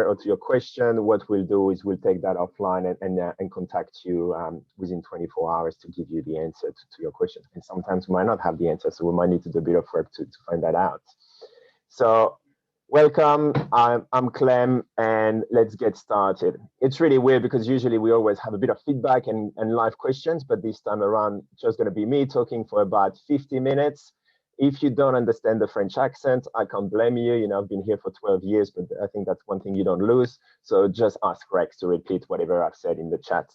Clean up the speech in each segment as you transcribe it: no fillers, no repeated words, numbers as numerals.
or to your question, what we'll do is we'll take that offline and contact you within 24 hours to give you the answer to your question. And sometimes we might not have the answer, so we might need to do a bit of work to find that out. So welcome, I'm Clem, and let's get started. It's really weird because usually we always have a bit of feedback and live questions, but this time around, it's just gonna be me talking for about 50 minutes. If you don't understand the French accent, I can't blame you. You know, I've been here for 12 years, but I think that's one thing you don't lose. So just ask Rex to repeat whatever I've said in the chat.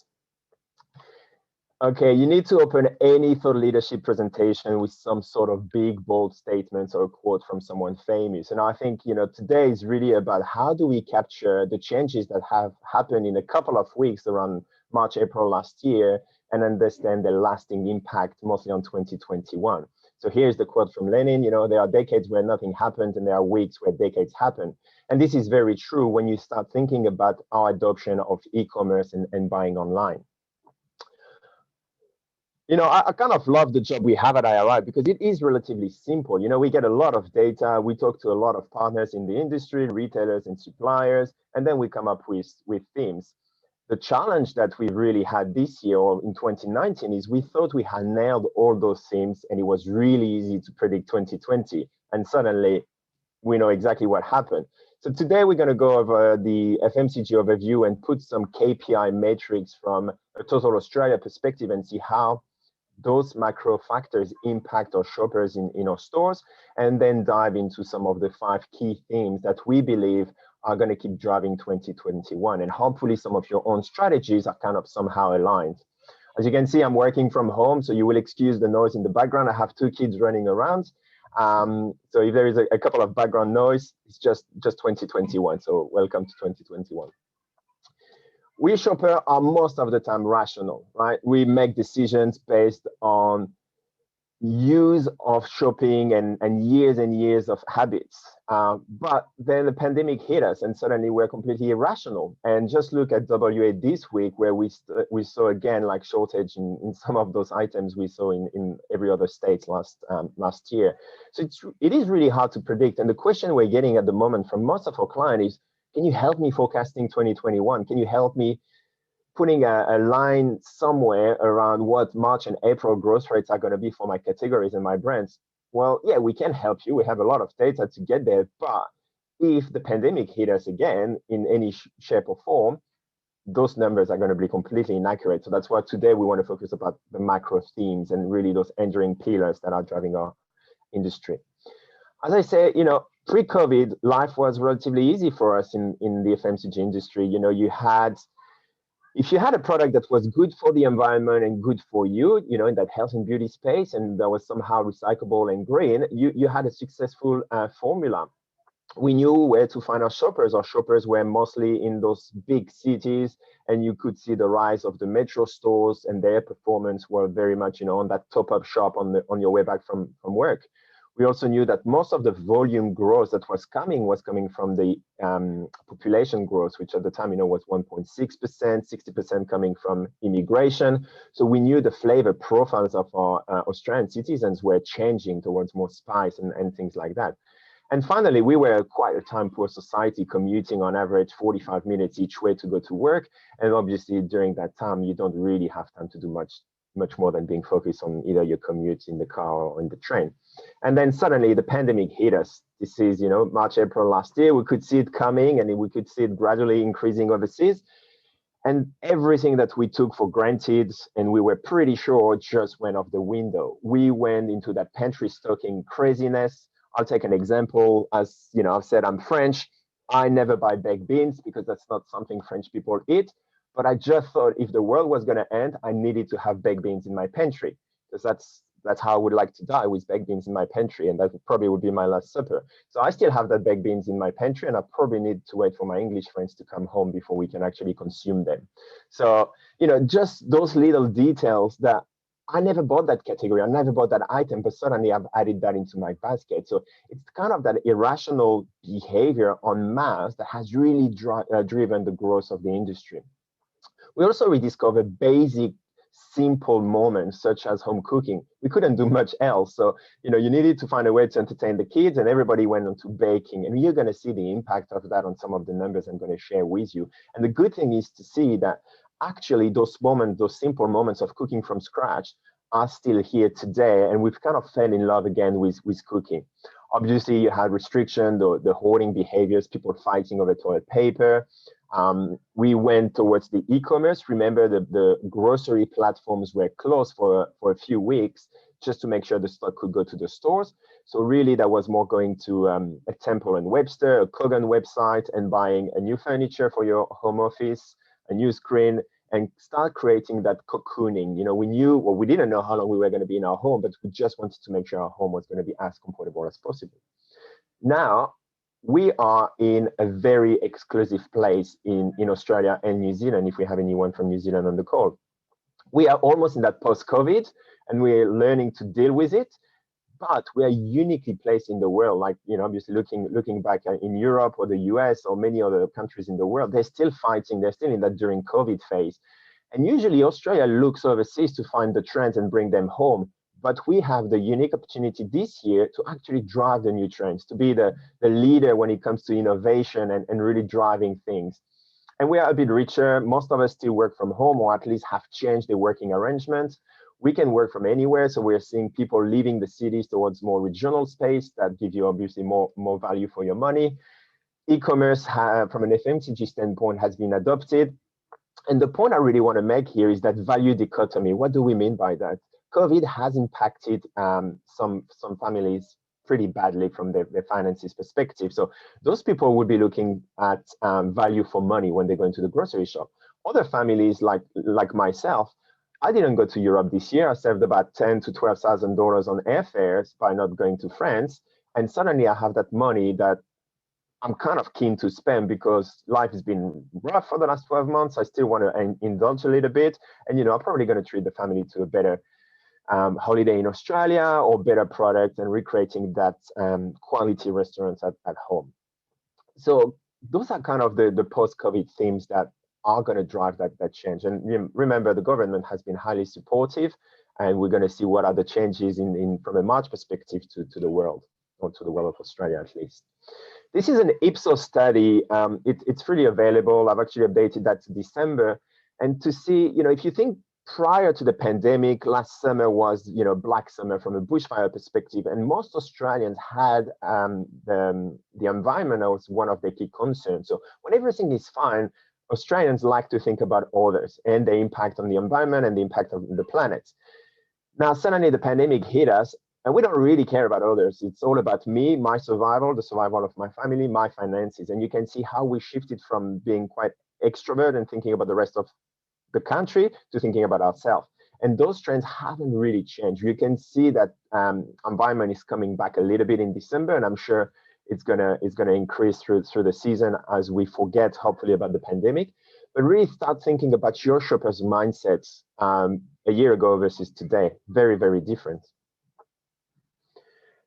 Okay, you need to open any thought leadership presentation with some sort of big, bold statements or a quote from someone famous. And I think, you know, today is really about how do we capture the changes that have happened in a couple of weeks around March, April last year and understand the lasting impact mostly on 2021. So here's the quote from Lenin, you know, there are decades where nothing happened and there are weeks where decades happen. And this is very true when you start thinking about our adoption of e-commerce and buying online. You know, I kind of love the job we have at IRI because it is relatively simple. You know, we get a lot of data, we talk to a lot of partners in the industry, retailers and suppliers, and then we come up with themes. The challenge that we really had this year or in 2019 is we thought we had nailed all those themes and it was really easy to predict 2020. And suddenly we know exactly what happened. So today we're going to go over the FMCG overview and put some KPI metrics from a total Australia perspective and see how those macro factors impact our shoppers in our stores, and then dive into some of the 5 key themes that we believe are going to keep driving 2021. And hopefully some of your own strategies are kind of somehow aligned. As you can see, I'm working from home, so you will excuse the noise in the background. I have 2 kids running around. So if there is a couple of background noise, it's just 2021. So welcome to 2021. We shoppers are most of the time rational, right? We make decisions based on years of shopping and years of habits. But then the pandemic hit us and suddenly we're completely irrational. And just look at W8 this week where we saw again like shortage in some of those items we saw in every other state last year. So it is really hard to predict. And the question we're getting at the moment from most of our clients is, can you help me forecasting 2021? Can you help me putting a line somewhere around what March and April growth rates are going to be for my categories and my brands? Well, yeah, we can help you. We have a lot of data to get there. But if the pandemic hit us again in any shape or form, those numbers are going to be completely inaccurate. So that's why today we want to focus about the macro themes and really those enduring pillars that are driving our industry. As I say, you know, pre-COVID, life was relatively easy for us in the FMCG industry. You know, if you had a product that was good for the environment and good for you, you know, in that health and beauty space, and that was somehow recyclable and green, you had a successful formula. We knew where to find our shoppers. Our shoppers were mostly in those big cities, and you could see the rise of the metro stores, and their performance were very much, you know, on that top-up shop on your way back from work. We also knew that most of the volume growth that was coming from the population growth, which at the time, you know, was 1.6%, 60% coming from immigration. So we knew the flavor profiles of our Australian citizens were changing towards more spice and things like that. And finally, we were quite a time-poor society, commuting on average 45 minutes each way to go to work. And obviously, during that time, you don't really have time to do much more than being focused on either your commute in the car or in the train. And then suddenly the pandemic hit us. This is, you know, March, April last year. We could see it coming and we could see it gradually increasing overseas. And everything that we took for granted and we were pretty sure just went off the window. We went into that pantry stocking craziness. I'll take an example. As you know, I've said I'm French. I never buy baked beans because that's not something French people eat. But I just thought if the world was going to end, I needed to have baked beans in my pantry because that's how I would like to die, with baked beans in my pantry, and that probably would be my last supper. So I still have that baked beans in my pantry, and I probably need to wait for my English friends to come home before we can actually consume them. So, you know, just those little details that I never bought that category, I never bought that item, but suddenly I've added that into my basket. So it's kind of that irrational behavior en masse that has really driven the growth of the industry. We also rediscovered basic simple moments such as home cooking. We couldn't do much else. So, you needed to find a way to entertain the kids, and everybody went on to baking. And you're going to see the impact of that on some of the numbers I'm going to share with you. And the good thing is to see that actually those moments, those simple moments of cooking from scratch are still here today. And we've kind of fell in love again with cooking. Obviously, you had restriction, the hoarding behaviors, people fighting over toilet paper. We went towards the e-commerce. Remember, the grocery platforms were closed for a few weeks just to make sure the stock could go to the stores. So really, that was more going to a Temple and Webster, a Kogan website, and buying a new furniture for your home office, a new screen, and start creating that cocooning. We knew, well, we didn't know how long we were going to be in our home, but we just wanted to make sure our home was going to be as comfortable as possible. Now, we are in a very exclusive place in Australia and New Zealand, if we have anyone from New Zealand on the call. We are almost in that post-COVID, and we're learning to deal with it. But we are uniquely placed in the world, like, obviously looking back in Europe or the US or many other countries in the world, they're still fighting, they're still in that during COVID phase. And usually Australia looks overseas to find the trends and bring them home. But we have the unique opportunity this year to actually drive the new trends, to be the leader when it comes to innovation and really driving things. And we are a bit richer. Most of us still work from home, or at least have changed their working arrangements. We can work from anywhere, so we're seeing people leaving the cities towards more regional space that give you obviously more value for your money. E-commerce, from an FMCG standpoint, has been adopted. And the point I really want to make here is that value dichotomy. What do we mean by that? COVID has impacted some families pretty badly from their finances perspective. So those people would be looking at value for money when they go into the grocery shop. Other families like myself, I didn't go to Europe this year. I saved about $10,000 to $12,000 on airfares by not going to France. And suddenly I have that money that I'm kind of keen to spend because life has been rough for the last 12 months. I still want to indulge a little bit. And, I'm probably going to treat the family to a better holiday in Australia or better product and recreating that quality restaurants at home. So those are kind of the post-COVID themes that are going to drive that change. And remember, the government has been highly supportive, and we're going to see what are the changes from a March perspective to the world, or to the world of Australia at least. This is an Ipsos study. It's freely available. I've actually updated that to December. And to see, if you think prior to the pandemic, last summer was, Black Summer from a bushfire perspective, and most Australians had the environment as one of their key concerns. So when everything is fine, Australians like to think about others and the impact on the environment and the impact on the planet. Now, suddenly the pandemic hit us, and we don't really care about others. It's all about me, my survival, the survival of my family, my finances. And you can see how we shifted from being quite extrovert and thinking about the rest of the country to thinking about ourselves. And those trends haven't really changed. You can see that environment is coming back a little bit in December, and I'm sure it's gonna increase through the season as we forget, hopefully, about the pandemic. But really start thinking about your shoppers' mindsets a year ago versus today. Very, very different.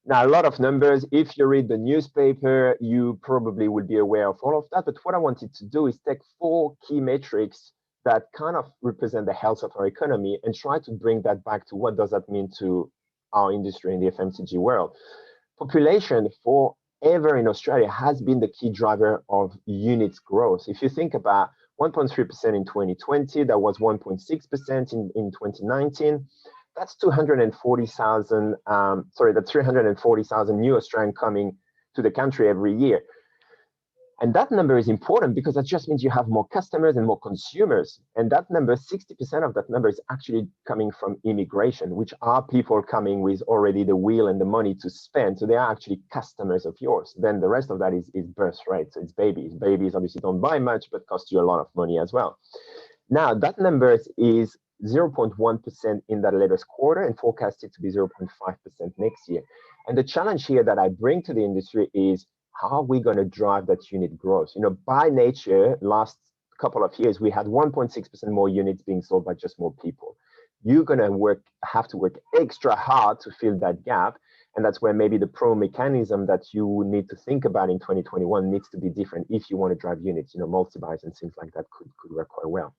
Now, a lot of numbers. If you read the newspaper, you probably will be aware of all of that. But what I wanted to do is take 4 key metrics that kind of represent the health of our economy and try to bring that back to what does that mean to our industry in the FMCG world. Population forever in Australia has been the key driver of units growth. If you think about 1.3% in 2020, that was 1.6% in 2019. That's 240,000. That's 340,000 new Australians coming to the country every year. And that number is important because that just means you have more customers and more consumers. And that number, 60% of that number is actually coming from immigration, which are people coming with already the will and the money to spend. So they are actually customers of yours. Then the rest of that is birth rate. So it's babies. Babies obviously don't buy much, but cost you a lot of money as well. Now, that number is 0.1% in that latest quarter and forecasted to be 0.5% next year. And the challenge here that I bring to the industry is, how are we going to drive that unit growth? By nature, last couple of years, we had 1.6% more units being sold by just more people. You're going to have to work extra hard to fill that gap. And that's where maybe the pro mechanism that you need to think about in 2021 needs to be different if you want to drive units, multi-buys and things like that could work quite well.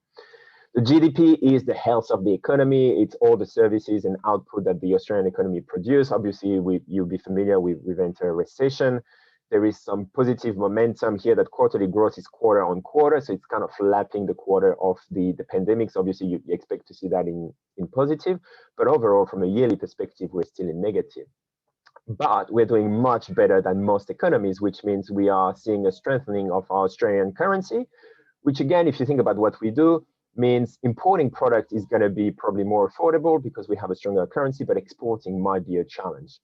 The GDP is the health of the economy. It's all the services and output that the Australian economy produce. Obviously, you'll be familiar with we've entered a recession. There is some positive momentum here that quarterly growth is quarter on quarter. So it's kind of lapping the quarter of the pandemic. So obviously, you expect to see that in positive. But overall, from a yearly perspective, we're still in negative. But we're doing much better than most economies, which means we are seeing a strengthening of our Australian currency, which again, if you think about what we do, means importing product is going to be probably more affordable because we have a stronger currency, but exporting might be a challenge.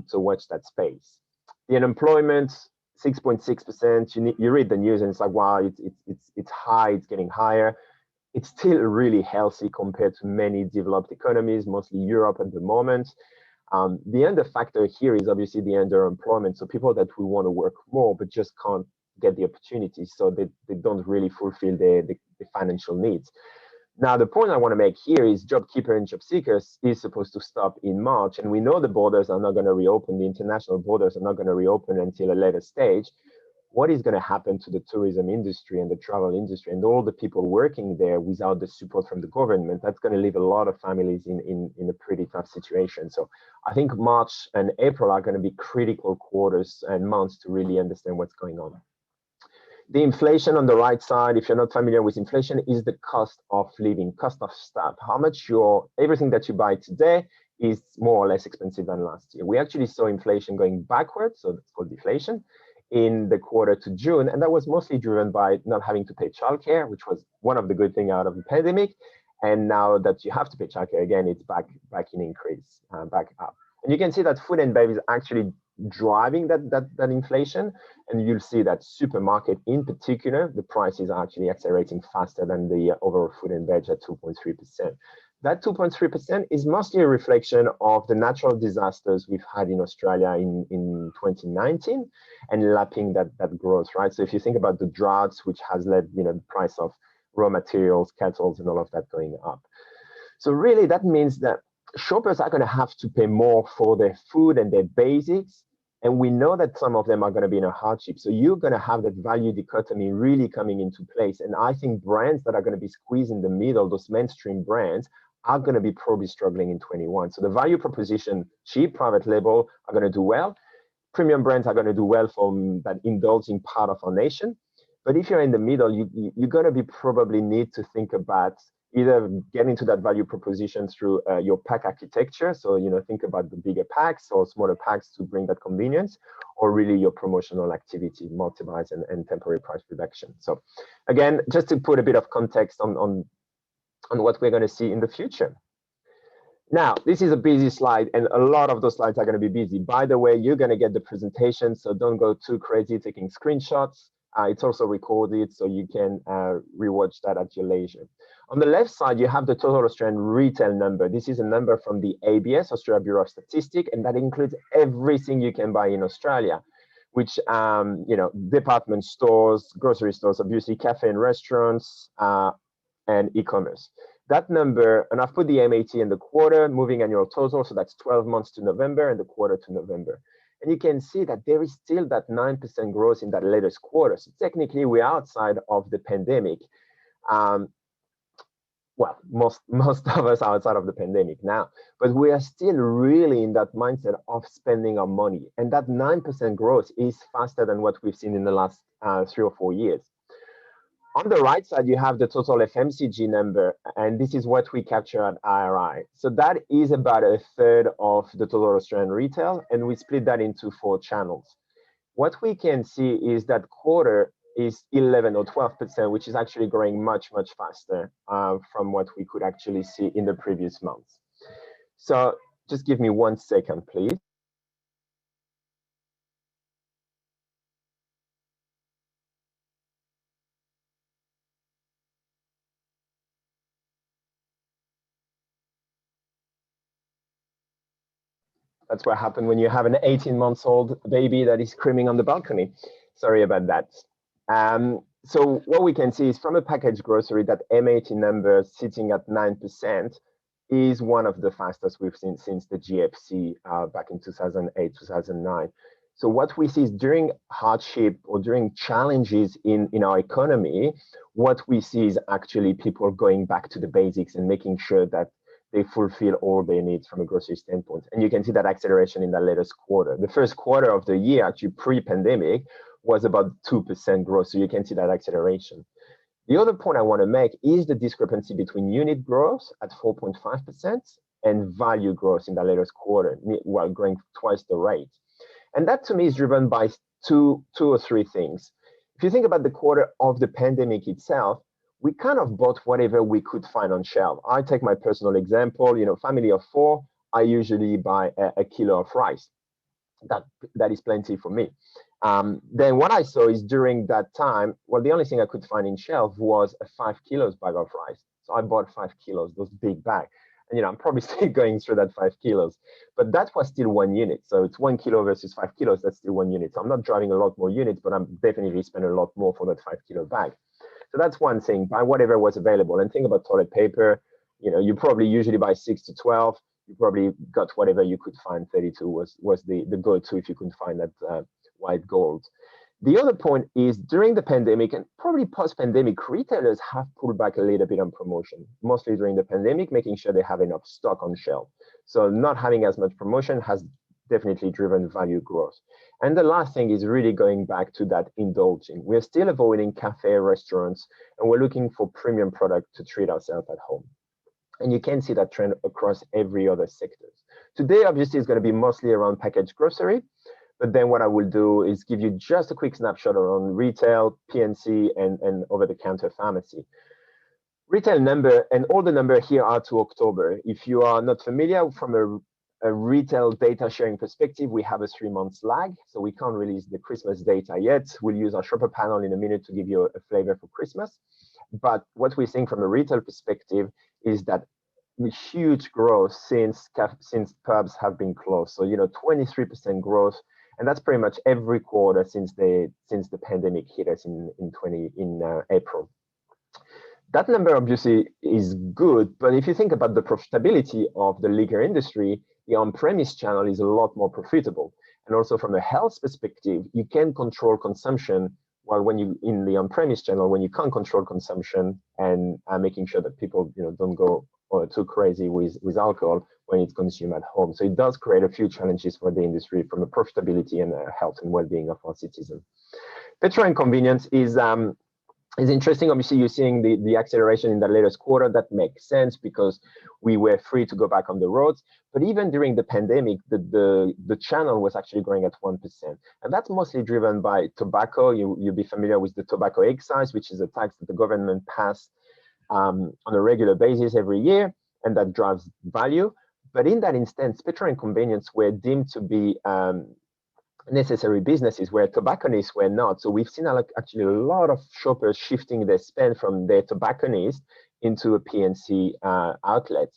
So watch that space. The unemployment, 6.6%. You read the news and it's like, wow, it's high, it's getting higher. It's still really healthy compared to many developed economies, mostly Europe at the moment. The other factor here is obviously the underemployment. So people that we want to work more, but just can't get the opportunities, so they don't really fulfill the financial needs. Now, the point I want to make here is JobKeeper and job seekers is supposed to stop in March, and we know the borders are not going to reopen. The international borders are not going to reopen until a later stage. What is going to happen to the tourism industry and the travel industry and all the people working there without the support from the government? That's going to leave a lot of families in a pretty tough situation. So I think March and April are going to be critical quarters and months to really understand what's going on. The inflation on the right side, if you're not familiar with inflation, is the cost of living, cost of stuff. How much everything that you buy today is more or less expensive than last year. We actually saw inflation going backwards, so that's called deflation, in the quarter to June, and that was mostly driven by not having to pay childcare, which was one of the good things out of the pandemic. And now that you have to pay childcare again, it's back in increase, back up. And you can see that food and bev is actually driving that inflation, and you'll see that supermarket in particular, the prices are actually accelerating faster than the overall food and veg at 2.3%. That 2.3% is mostly a reflection of the natural disasters we've had in Australia in 2019 and lapping that growth, right? So if you think about the droughts, which has led the price of raw materials, cattle, and all of that going up. So really that means that shoppers are going to have to pay more for their food and their basics. And we know that some of them are going to be in a hardship. So you're going to have that value dichotomy really coming into place. And I think brands that are going to be squeezed in the middle, those mainstream brands, are going to be probably struggling in 21. So the value proposition, cheap private label, are going to do well. Premium brands are going to do well from that indulging part of our nation. But if you're in the middle, you're going to be probably need to think about either getting to that value proposition through your pack architecture. So, think about the bigger packs or smaller packs to bring that convenience, or really your promotional activity, multi-buys and temporary price reduction. So again, just to put a bit of context on what we're going to see in the future. Now, this is a busy slide, and a lot of those slides are going to be busy. By the way, you're going to get the presentation, so don't go too crazy taking screenshots. It's also recorded, so you can rewatch that at your leisure. On the left side, you have the total Australian retail number. This is a number from the ABS, Australia Bureau of Statistics, and that includes everything you can buy in Australia, which, department stores, grocery stores, obviously cafe and restaurants, and e-commerce. That number, and I've put the MAT in the quarter, moving annual total, so that's 12 months to November and the quarter to November. And you can see that there is still that 9% growth in that latest quarter. So technically, we're outside of the pandemic. Well, most of us are outside of the pandemic now, but we are still really in that mindset of spending our money. And that 9% growth is faster than what we've seen in the last 3 or 4 years. On the right side, you have the total FMCG number, and this is what we capture at IRI. So that is about a third of the total Australian retail, and we split that into 4 channels. What we can see is that quarter is 11 or 12%, which is actually growing much, much faster from what we could actually see in the previous months. So just give me 1 second, please. That's what happened when you have an 18-month-old baby that is screaming on the balcony. Sorry about that. So what we can see is from a packaged grocery, that MAT number sitting at 9% is one of the fastest we've seen since the GFC back in 2008, 2009. So what we see is during hardship or during challenges in our economy, what we see is actually people going back to the basics and making sure that they fulfill all their needs from a grocery standpoint. And you can see that acceleration in the latest quarter. The first quarter of the year, actually pre-pandemic, was about 2% growth. So you can see that acceleration. The other point I want to make is the discrepancy between unit growth at 4.5% and value growth in the latest quarter, while growing twice the rate. And that to me is driven by two or three things. If you think about the quarter of the pandemic itself, we kind of bought whatever we could find on shelf. I take my personal example, family of 4, I usually buy a kilo of rice. That is plenty for me. Then what I saw is during that time, well, the only thing I could find in shelf was a 5 kilos bag of rice. So I bought 5 kilos, those big bags. And I'm probably still going through that 5 kilos, but that was still 1 unit. So it's 1 kilo versus 5 kilos, that's still 1 unit. So I'm not driving a lot more units, but I'm definitely spending a lot more for that 5 kilo bag. So that's one thing, buy whatever was available. And think about toilet paper, you probably usually buy 6 to 12. You probably got whatever you could find. 32 was the go-to if you couldn't find that white gold. The other point is during the pandemic and probably post-pandemic, retailers have pulled back a little bit on promotion, mostly during the pandemic, making sure they have enough stock on shelf. So not having as much promotion has definitely driven value growth. And the last thing is really going back to that indulging. We're still avoiding cafe restaurants, and we're looking for premium product to treat ourselves at home. And you can see that trend across every other sectors. Today, obviously, is going to be mostly around packaged grocery. But then what I will do is give you just a quick snapshot around retail, PNC, and over-the-counter pharmacy. Retail number, and all the number here are to October. If you are not familiar, from a retail data sharing perspective, we have a 3-month lag, so we can't release the Christmas data yet. We'll use our shopper panel in a minute to give you a flavor for Christmas. But what we're seeing from a retail perspective is that huge growth since pubs have been closed. So 23% growth. And that's pretty much every quarter since the pandemic hit us in April. That number obviously is good, but if you think about the profitability of the liquor industry, the on-premise channel is a lot more profitable. And also from a health perspective, you can control consumption, while when you in the on-premise channel, when you can't control consumption and making sure that people don't go too crazy with alcohol when it's consumed at home. So it does create a few challenges for the industry from a profitability and health and well-being of our citizens. Petrol and convenience is interesting. Obviously, you're seeing the acceleration in the latest quarter. That makes sense because we were free to go back on the roads. But even during the pandemic, the channel was actually growing at 1%. And that's mostly driven by tobacco. You'll be familiar with the tobacco excise, which is a tax that the government passed on a regular basis every year, and that drives value. But in that instance, petrol and convenience were deemed to be necessary businesses where tobacconists were not. So we've seen actually a lot of shoppers shifting their spend from their tobacconist into a PNC outlet.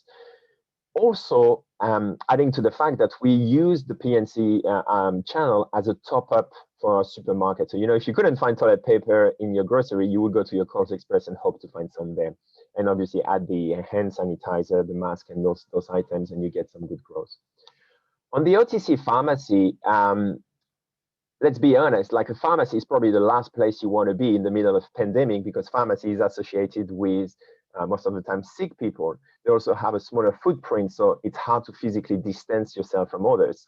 Also, adding to the fact that we use the PNC channel as a top-up for our supermarket. So, if you couldn't find toilet paper in your grocery, you would go to your Coles Express and hope to find some there. And obviously add the hand sanitizer, the mask, and those items, and you get some good growth. On the OTC pharmacy, let's be honest, like a pharmacy is probably the last place you want to be in the middle of pandemic, because pharmacy is associated with most of the time sick people. They also have a smaller footprint, so it's hard to physically distance yourself from others.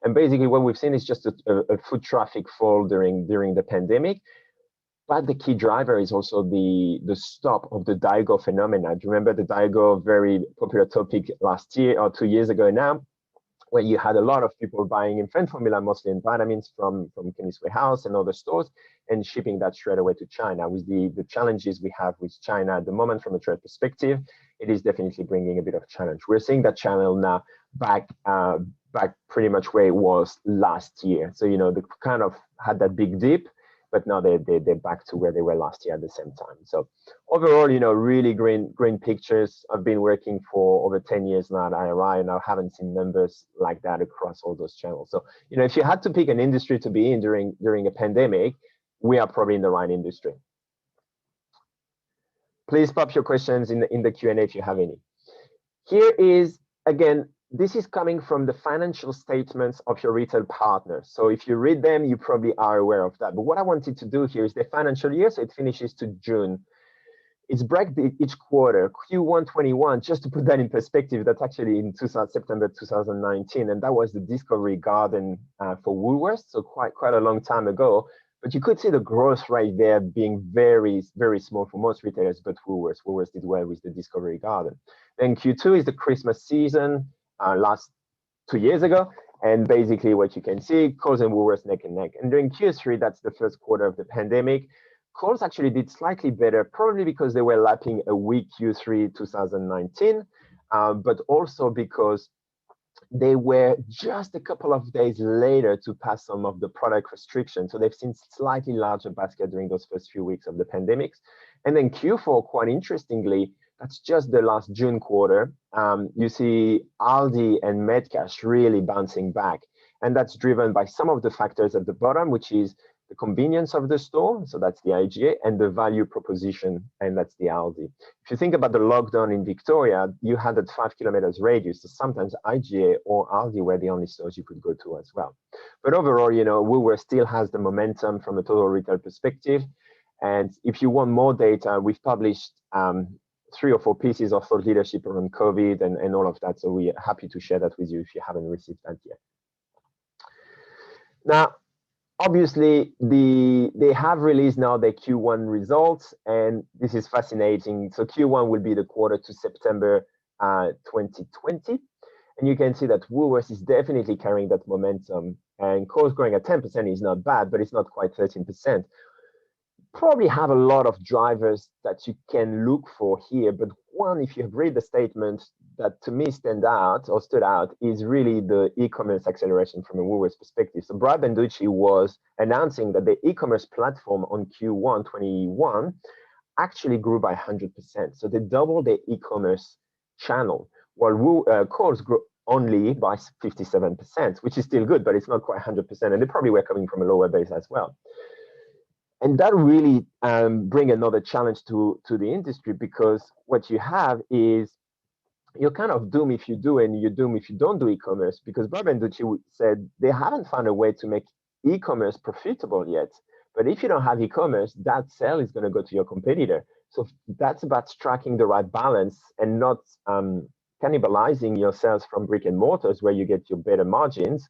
And basically what we've seen is just a foot traffic fall during the pandemic. But the key driver is also the stop of the Daigou phenomena. Do you remember the Daigou, very popular topic last year or 2 years ago now, where you had a lot of people buying infant formula, mostly in vitamins from Chemist Warehouse and other stores, and shipping that straight away to China. With the challenges we have with China at the moment from a trade perspective, it is definitely bringing a bit of challenge. We're seeing that channel now back pretty much where it was last year. So, they kind of had that big dip, but now they're back to where they were last year at the same time. So overall, really green pictures. I've been working for over 10 years now at IRI, and I haven't seen numbers like that across all those channels. So, if you had to pick an industry to be in during a pandemic, we are probably in the right industry. Please pop your questions in the Q&A if you have any. Here is, again, this is coming from the financial statements of your retail partners. So if you read them, you probably are aware of that. But what I wanted to do here is the financial year, so it finishes to June. It's break each quarter, Q1 21, just to put that in perspective, that's actually in September 2019, and that was the Discovery Garden for Woolworths, so quite a long time ago. But you could see the growth rate there being very, very small for most retailers, but Woolworths. Woolworths did well with the Discovery Garden. Then Q2 is the Christmas season, last 2 years ago. And basically what you can see, Coles and Woolworths neck and neck. And during Q3, that's the first quarter of the pandemic, Coles actually did slightly better, probably because they were lapping a weak Q3 2019, but also because they were just a couple of days later to pass some of the product restrictions. So they've seen slightly larger basket during those first few weeks of the pandemics. And then Q4, quite interestingly, that's just the last June quarter. You see Aldi and Metcash really bouncing back. And that's driven by some of the factors at the bottom, which is the convenience of the store, so that's the IGA, and the value proposition, and that's the Aldi. If you think about the lockdown in Victoria, you had that 5 kilometers radius, so sometimes IGA or Aldi were the only stores you could go to as well. But overall, you know, Woolworths still has the momentum from a total retail perspective. And if you want more data, we've published 3 or 4 pieces of thought leadership around COVID and all of that. So we're happy to share that with you if you haven't received that yet. Now, obviously, they have released now their Q1 results, and this is fascinating. So Q1 will be the quarter to September 2020. And you can see that Woolworths is definitely carrying that momentum. And Coles growing at 10% is not bad, but it's not quite 13%. Probably have a lot of drivers that you can look for here, but one, if you have read the statement that to me stood out is really the e-commerce acceleration from a Woolworths perspective. So Brad Banducci was announcing that the e-commerce platform on Q1 21 actually grew by 100%. So they doubled their e-commerce channel, while Coles grew only by 57%, which is still good, but it's not quite 100%. And they probably were coming from a lower base as well. And that really bring another challenge to the industry, because what you have is you're kind of doomed if you do, and you're doomed if you don't do e-commerce, because Brad Banducci said they haven't found a way to make e-commerce profitable yet. But if you don't have e-commerce, that sale is going to go to your competitor. So that's about striking the right balance and not cannibalizing your sales from brick and mortars where you get your better margins,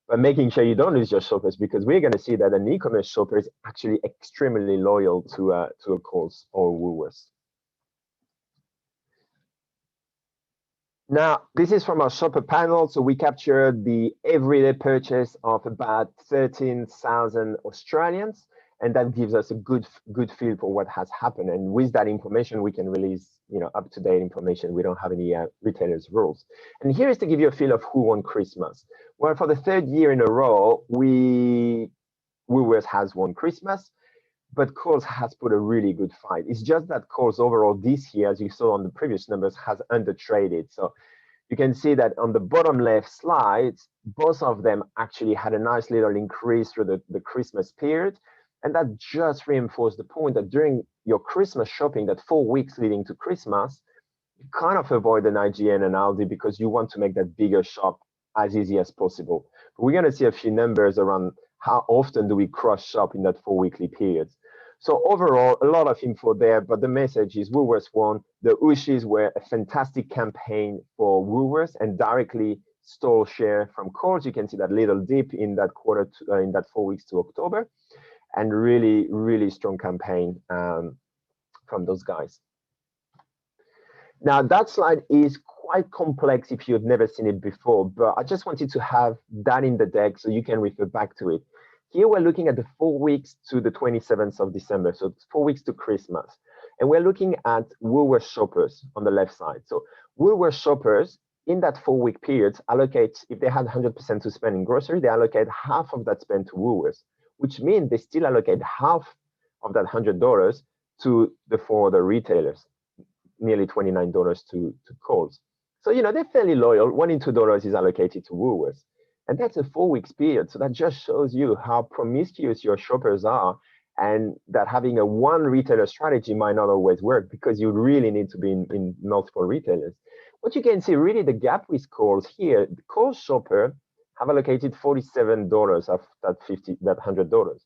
but making sure you don't lose your shoppers, because we're going to see that an e-commerce shopper is actually extremely loyal to a Coles or Woolworths. Now, this is from our shopper panel. So we captured the everyday purchase of about 13,000 Australians, and that gives us a good feel for what has happened. And with that information, we can release, you know, up-to-date information. We don't have any retailers' rules. And here is to give you a feel of who won Christmas. Well, for the 3rd year in a row, Woolworths has won Christmas, but Coles has put a really good fight. It's just that Coles overall this year, as you saw on the previous numbers, has undertraded. So you can see that on the bottom left slide, both of them actually had a nice little increase through the Christmas period. And that just reinforced the point that during your Christmas shopping, that 4 weeks leading to Christmas, you kind of avoid an IGN and Aldi because you want to make that bigger shop as easy as possible. But we're going to see a few numbers around how often do we cross shop in that 4 weekly period. So overall, a lot of info there, but the message is Woolworths won. The Ooshies were a fantastic campaign for Woolworths and directly stole share from Coles. You can see that little dip in that quarter, in that 4 weeks to October. And really, really strong campaign from those guys. Now, that slide is quite complex if you've never seen it before, but I just wanted to have that in the deck so you can refer back to it. Here we're looking at the 4 weeks to the 27th of December, so it's 4 weeks to Christmas. And we're looking at Woolworths shoppers on the left side. So Woolworths shoppers in that 4 week period allocate, if they had 100% to spend in grocery, they allocate half of that spend to Woolworths, which means they still allocate half of that $100 to the 4 other retailers, nearly $29 to Coles. So, you know, they're fairly loyal. $1 in $2 is allocated to Woolworths. And that's a 4 weeks period. So that just shows you how promiscuous your shoppers are, and that having a one retailer strategy might not always work, because you really need to be in multiple retailers. what you can see really the gap with Kohl's here, the Kohl's shopper have allocated $47 of that $100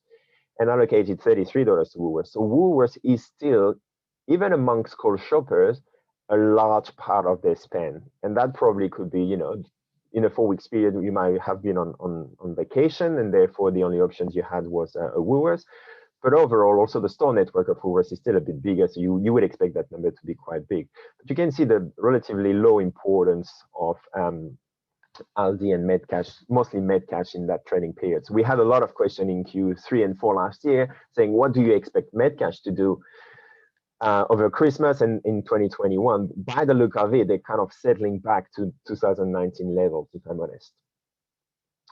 and allocated $33 to Woolworths. So Woolworths is still, even amongst Kohl's shoppers, a large part of their spend. And that probably could be, you know, in a 4 weeks period, you might have been on vacation, and therefore the only options you had was a Woolworths. But overall, also the store network of Woolworths is still a bit bigger, so you would expect that number to be quite big. But you can see the relatively low importance of Aldi and Metcash, mostly Metcash in that trading period. So we had a lot of questions in Q3 and 4 last year saying, what do you expect Metcash to do over Christmas and in 2021? By the look of it, they're kind of settling back to 2019 levels, if I'm honest.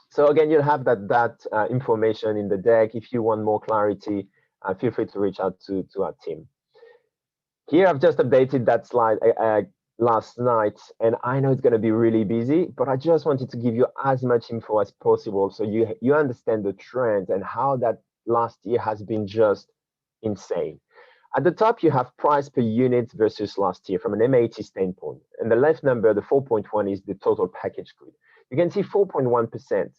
So again, you'll have that information in the deck. If you want more clarity, feel free to reach out to our team. Here, I've just updated that slide last night, and I know it's going to be really busy, but I just wanted to give you as much info as possible so you understand the trends and how that last year has been just insane. At the top, you have price per unit versus last year from an MAT standpoint. And the left number, the 4.1, is the total package good. You can see 4.1%.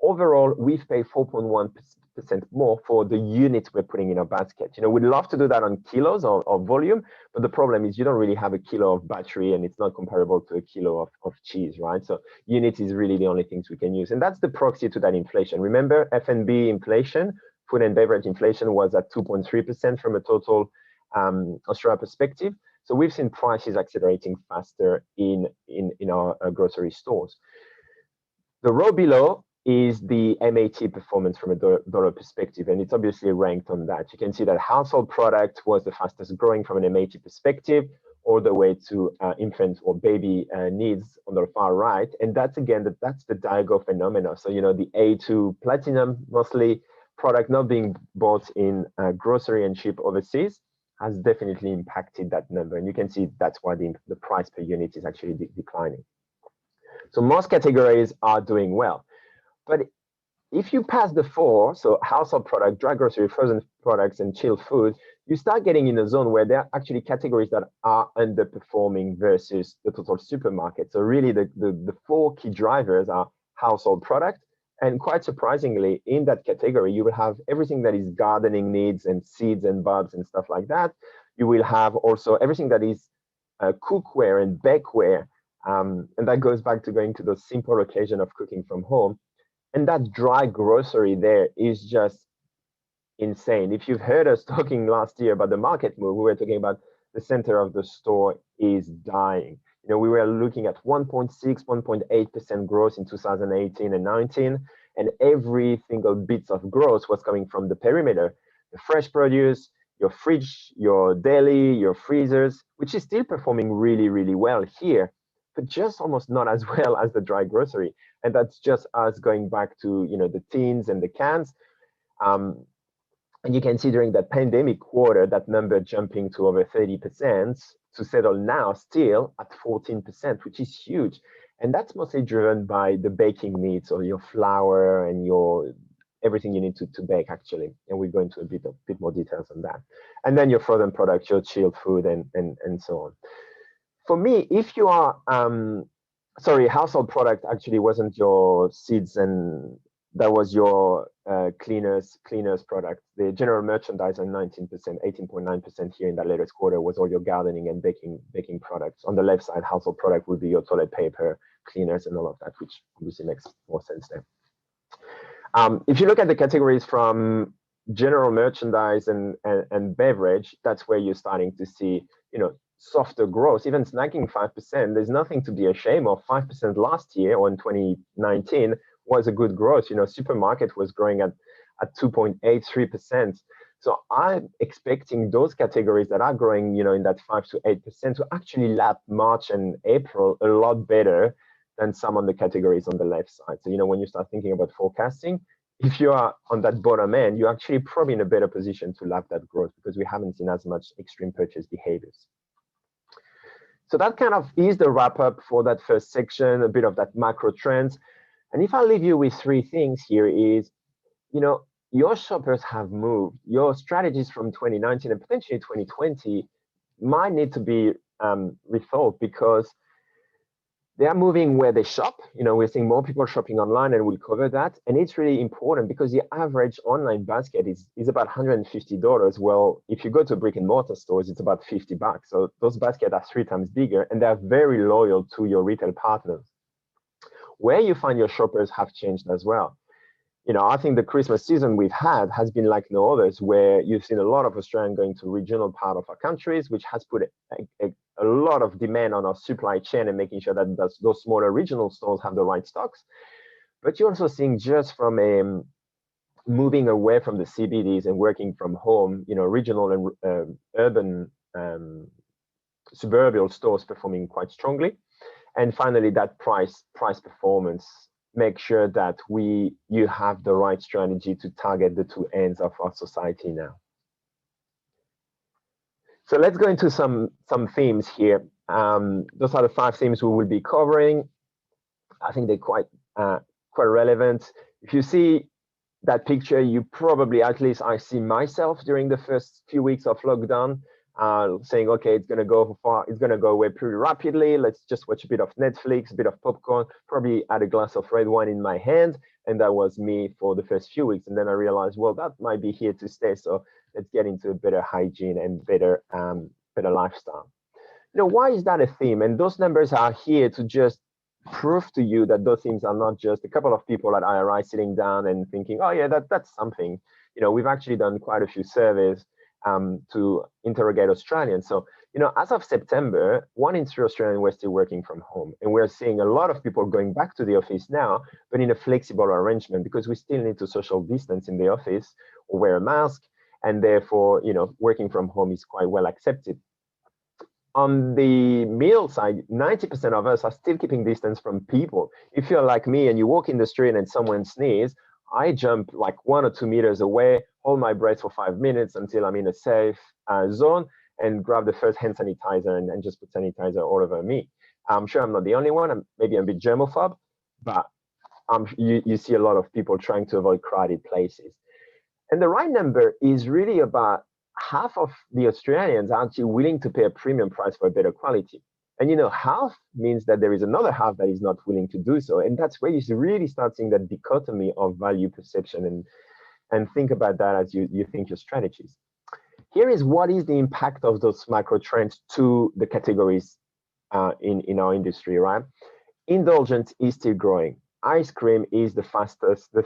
Overall, we've paid 4.1% more for the units we're putting in our basket. You know, we'd love to do that on kilos or volume, but the problem is you don't really have a kilo of battery, and it's not comparable to a kilo of cheese, right? So units is really the only things we can use. And that's the proxy to that inflation. Remember, F&B inflation, food and beverage inflation, was at 2.3% from a total Australia perspective. So we've seen prices accelerating faster in our grocery stores. The row below is the MAT performance from a dollar perspective, and it's obviously ranked on that. You can see that household product was the fastest growing from an MAT perspective, all the way to infant or baby needs on the far right. And that's, again, that's the Daigou phenomena. So, you know, the A2 platinum, mostly product not being bought in grocery and shipped overseas, has definitely impacted that number. And you can see that's why the price per unit is actually declining. So most categories are doing well. But if you pass the 4, so household product, dry grocery, frozen products, and chilled food, you start getting in a zone where there are actually categories that are underperforming versus the total supermarket. So really the 4 key drivers are household product. And quite surprisingly, in that category, you will have everything that is gardening needs and seeds and bulbs and stuff like that. You will have also everything that is cookware and bakeware. And that goes back to going to the simple occasion of cooking from home. And that dry grocery there is just insane. If you've heard us talking last year about the market move, we were talking about the center of the store is dying. You know, we were looking at 1.6, 1.8% growth in 2018 and 19, and every single bit of growth was coming from the perimeter, the fresh produce, your fridge, your deli, your freezers, which is still performing really, really well here, but just almost not as well as the dry grocery. And that's just us going back to, you know, the tins and the cans. And you can see during that pandemic quarter, that number jumping to over 30% to settle now still at 14%, which is huge. And that's mostly driven by the baking needs, or your flour and your everything you need to bake, actually. And we go into a bit more details on that. And then your frozen products, your chilled food, and so on. For me, if you are, sorry, household product actually wasn't your seeds, and that was your cleaners product. The general merchandise on 19%, 18.9% here in that latest quarter was all your gardening and baking products. On the left side, household product would be your toilet paper, cleaners, and all of that, which obviously makes more sense there. If you look at the categories from general merchandise and beverage, that's where you're starting to see, you know, softer growth. Even snacking 5%, there's nothing to be ashamed of. 5% last year, or in 2019, was a good growth. You know, supermarket was growing at 2.83%. So I'm expecting those categories that are growing, you know, in that 5 to 8% to actually lap March and April a lot better than some of the categories on the left side. So, you know, when you start thinking about forecasting, if you are on that bottom end, you're actually probably in a better position to lap that growth, because we haven't seen as much extreme purchase behaviors. So that kind of is the wrap up for that first section, a bit of that macro trends. And if I leave you with 3 things here is, you know, your shoppers have moved. Your strategies from 2019 and potentially 2020 might need to be rethought, because They are moving where they shop. We're seeing more people shopping online, and we'll cover that. And it's really important because the average online basket is about $150. Well, if you go to brick and mortar stores, it's about $50. So those baskets are 3 times bigger, and they're very loyal to your retail partners. Where you find your shoppers have changed as well. I think the Christmas season we've had has been like no others, where you've seen a lot of Australians going to regional part of our countries, which has put a lot of demand on our supply chain and making sure that those smaller regional stores have the right stocks. But you're also seeing, just from moving away from the CBDs and working from home, regional and urban suburban stores performing quite strongly. And finally, that price performance. Make sure that you have the right strategy to target the two ends of our society now. So let's go into some themes here. Those are the 5 themes we will be covering. I think they're quite relevant. If you see that picture, you probably, at least I see myself during the first few weeks of lockdown, saying, okay, it's going to go far, it's going to go away pretty rapidly. Let's just watch a bit of Netflix, a bit of popcorn, probably add a glass of red wine in my hand. And that was me for the first few weeks. And then I realized, well, that might be here to stay. So let's get into a better hygiene and better lifestyle. Why is that a theme? And those numbers are here to just prove to you that those themes are not just a couple of people at IRI sitting down and thinking, oh yeah, that's something. We've actually done quite a few surveys to interrogate Australians. So, as of September, 1 in 3 Australians were still working from home. And we're seeing a lot of people going back to the office now, but in a flexible arrangement, because we still need to social distance in the office or wear a mask. And therefore, working from home is quite well accepted. On the male side, 90% of us are still keeping distance from people. If you're like me and you walk in the street and someone sneezes, I jump like 1 or 2 meters away, hold my breath for 5 minutes until I'm in a safe zone, and grab the first hand sanitizer and just put sanitizer all over me. I'm sure I'm not the only one. Maybe I'm a bit germaphobe, but you see a lot of people trying to avoid crowded places. And the right number is really about half of the Australians are actually willing to pay a premium price for a better quality. And half means that there is another half that is not willing to do so. And that's where you really start seeing that dichotomy of value perception, and think about that as you think your strategies. Here is what is the impact of those macro trends to the categories in our industry, right? Indulgence is still growing. Ice cream is the